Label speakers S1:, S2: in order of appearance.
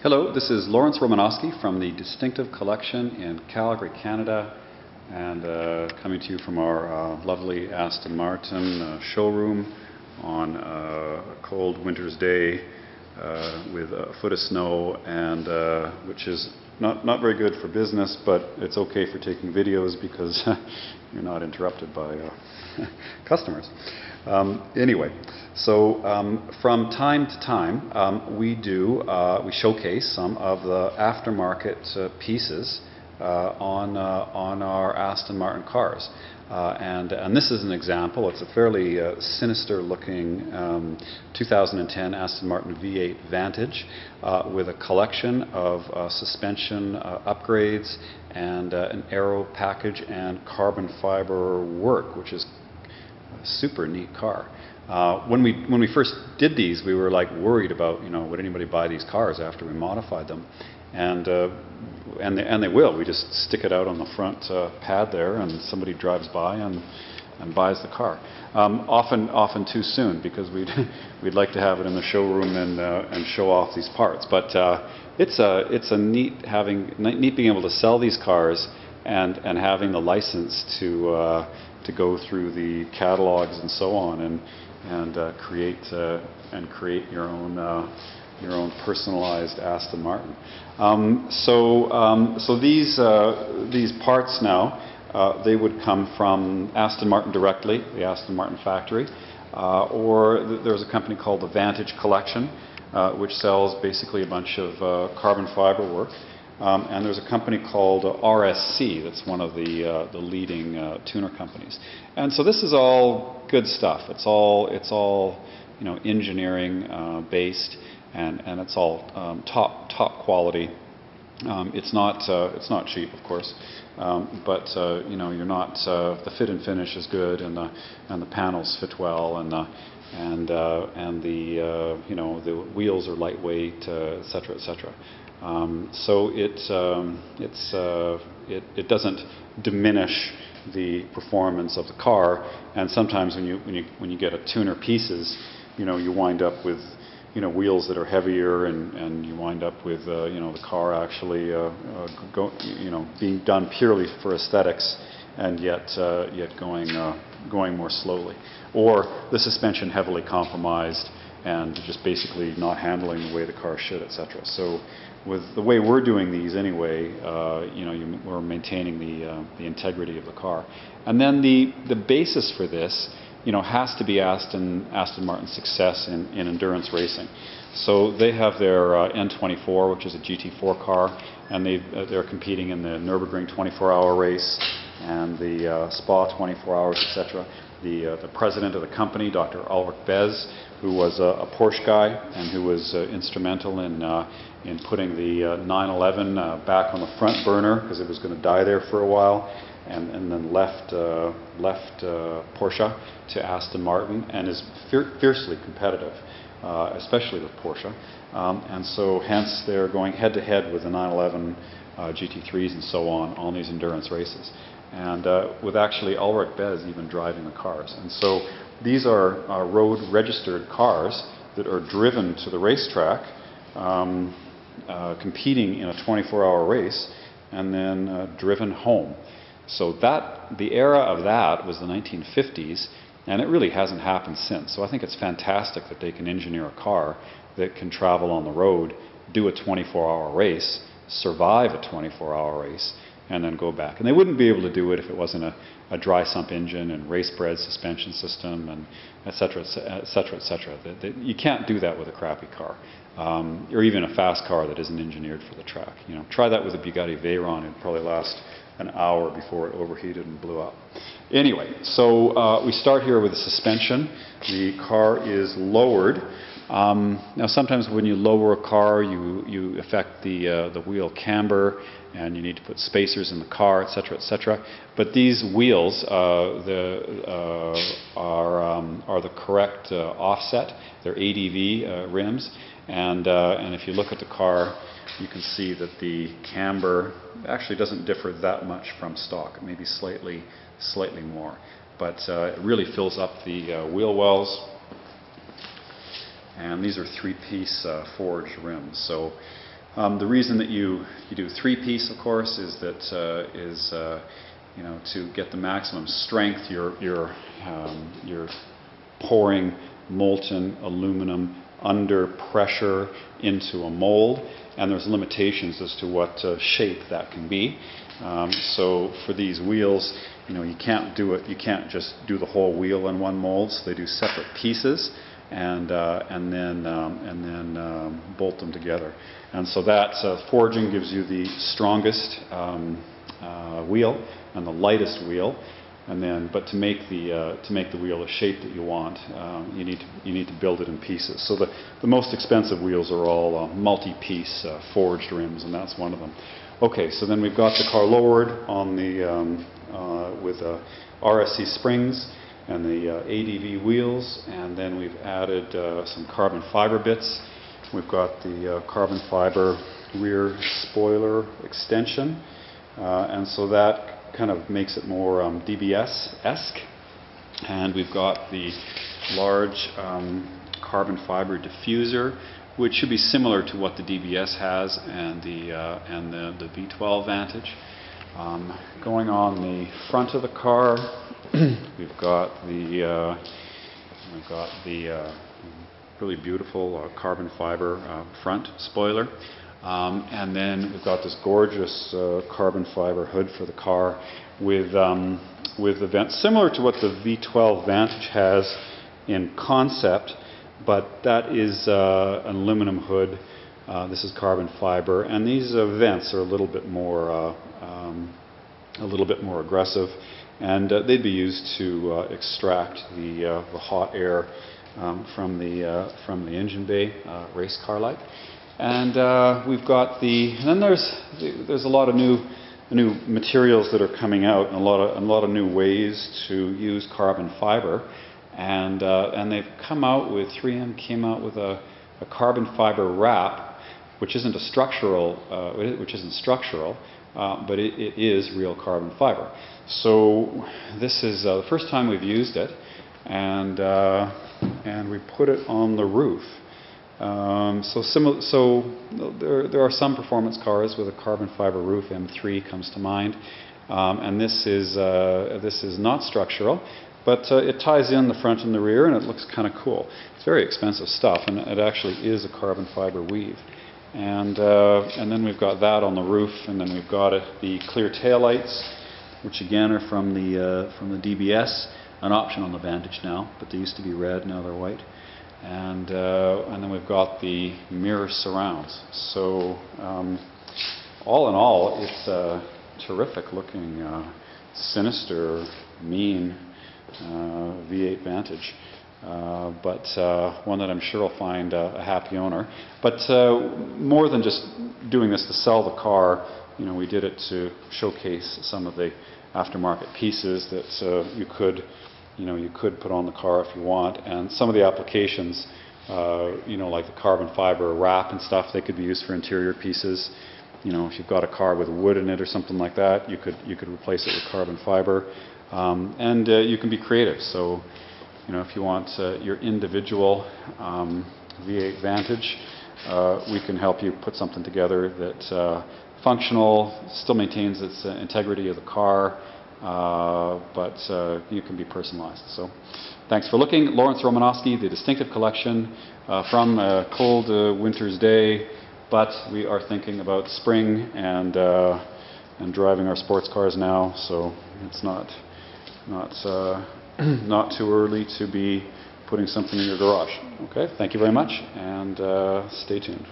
S1: Hello, this is Lawrence Romanowski from the Distinctive Collection in Calgary, Canada, and coming to you from our lovely Aston Martin showroom on a cold winter's day with a foot of snow, and which is not very good for business, but it's okay for taking videos because you're not interrupted by customers. Anyway, so from time to time we showcase some of the aftermarket pieces on our Aston Martin cars. And this is an example. It's a fairly sinister looking 2010 Aston Martin V8 Vantage with a collection of suspension upgrades and an aero package and carbon fiber work, which is a super neat car. When we first did these, we were like worried about, would anybody buy these cars after we modified them? And they will. We just stick it out on the front pad there, and somebody drives by and buys the car. Often too soon, because we'd like to have it in the showroom and show off these parts. But it's a neat being able to sell these cars and having the license to go through the catalogs and so on and create your own personalized Aston Martin. So these parts now, they would come from Aston Martin directly, the Aston Martin factory, or there's a company called the Vantage Collection, which sells basically a bunch of carbon fiber work. And there's a company called RSC that's one of the leading tuner companies. And so this is all good stuff. It's all engineering based, and it's all top quality. It's not cheap, of course, but you're not. The fit and finish is good, and the panels fit well, and the wheels are lightweight, etc., etc. So it doesn't diminish the performance of the car, and sometimes when you get a tuner pieces, you wind up with wheels that are heavier, and you wind up with the car actually being done purely for aesthetics, and yet going more slowly, or the suspension heavily compromised and just basically not handling the way the car should, etc. So with the way we're doing these anyway, we're maintaining the integrity of the car. And then the basis for this, has to be Aston Martin's success in endurance racing. So they have their N24, which is a GT4 car, and they're competing in the Nürburgring 24-hour race and the Spa 24 hours, etc. The president of the company, Dr. Ulrich Bez, who was a Porsche guy and who was instrumental in putting the 911 back on the front burner because it was going to die there for a while, and then left Porsche to Aston Martin, and is fiercely competitive, especially with Porsche. And so hence they're going head to head with the 911 GT3s and so on these endurance races. And with actually Ulrich Bez even driving the cars. And so these are road registered cars that are driven to the racetrack, competing in a 24-hour race, and then driven home. So the era of that was the 1950s, and it really hasn't happened since. So I think it's fantastic that they can engineer a car that can travel on the road, do a 24-hour race, survive a 24-hour race, and then go back. And they wouldn't be able to do it if it wasn't a dry sump engine and race-bred suspension system, and et cetera, et cetera, et cetera. You can't do that with a crappy car, or even a fast car that isn't engineered for the track. Try that with a Bugatti Veyron. It'd probably last an hour before it overheated and blew up. Anyway, so we start here with the suspension. The car is lowered. Now sometimes when you lower a car, you affect the wheel camber, and you need to put spacers in the car, etc., etc. But these wheels are the correct offset. They're ADV rims, and if you look at the car, you can see that the camber actually doesn't differ that much from stock, maybe slightly more, but it really fills up the wheel wells. And these are three-piece forged rims. So The reason that you do three-piece, of course, is that to get the maximum strength, you're pouring molten aluminum under pressure into a mold, and there's limitations as to what shape that can be. So for these wheels, you can't do it. You can't just do the whole wheel in one mold. So they do separate pieces, and then bolt them together. And so that forging gives you the strongest wheel and the lightest wheel. And then, but to make the wheel the shape that you want, you need to build it in pieces. So the most expensive wheels are all multi-piece forged rims, and that's one of them. Okay, so then we've got the car lowered on the with RSC springs and the ADV wheels, and then we've added some carbon fiber bits. We've got the carbon fiber rear spoiler extension, and so that kind of makes it more DBS-esque. And we've got the large carbon fiber diffuser, which should be similar to what the DBS has and the V8 Vantage. Going on the front of the car, we've got the really beautiful carbon fiber front spoiler. And then we've got this gorgeous carbon fiber hood for the car with the vents similar to what the V8 Vantage has in concept, but that is an aluminum hood. This is carbon fiber, and these vents are a little bit more aggressive, and they'd be used to extract the hot air from the engine bay, race car like. And we've got and then there's a lot of new materials that are coming out, and a lot of new ways to use carbon fiber, and they've come out with 3M came out with a carbon fiber wrap, which isn't structural, but it is real carbon fiber. So this is the first time we've used it, and we put it on the roof. So there are some performance cars with a carbon fiber roof. M3 comes to mind, and this is not structural, but it ties in the front and the rear, and it looks kind of cool. It's very expensive stuff, and it actually is a carbon fiber weave. And then we've got that on the roof, and then we've got the clear taillights, which again are from the DBS, an option on the Vantage now, but they used to be red, now they're white. And then we've got the mirror surrounds. So all in all, it's a terrific looking, sinister, mean V8 Vantage, but one that I'm sure will find a happy owner. But more than just doing this to sell the car, we did it to showcase some of the aftermarket pieces that you could put on the car if you want, and some of the applications, like the carbon fiber wrap and stuff, they could be used for interior pieces. If you've got a car with wood in it or something like that, you could replace it with carbon fiber, and you can be creative. So, if you want your individual V8 Vantage, we can help you put something together that's functional, still maintains its integrity of the car, but you can be personalized. So thanks for looking. Lawrence Romanowski, The Distinctive Collection, from a cold winter's day, but we are thinking about spring and driving our sports cars now, so it's not too early to be putting something in your garage. Okay, thank you very much, and stay tuned.